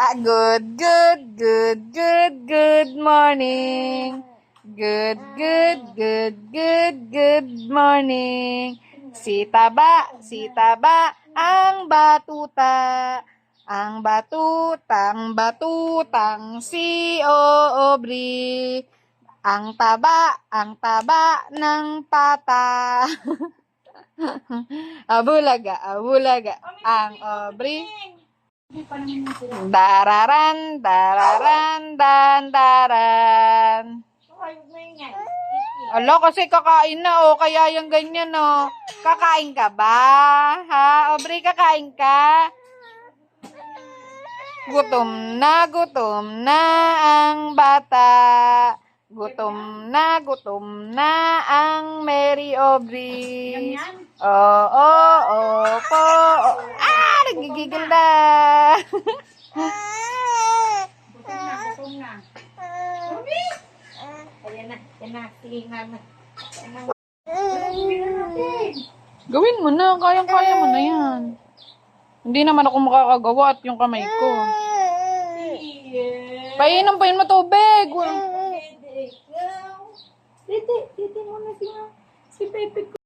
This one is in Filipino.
Good morning. Good morning. Si Taba, ang batuta. Ang batutang si Aubrey. Ang taba ng pata. Abulaga, ang Aubrey. Dararan, daran. Alo, kasi kakain na, oh. Kaya yung ganyan, oh. Kakain ka ba? Ha? Aubrey, kakain ka? Gutom na ang bata. Gutom na ang Mary Aubrey. Opo. Nagigigil na. Gutom na. Ayan na. Sige, mama. Gawin mo na. Kayang-kaya mo na yan. Hindi naman ako makakagawa at yung kamay ko. Painom mo tubig. Titi muna si Pepe ko.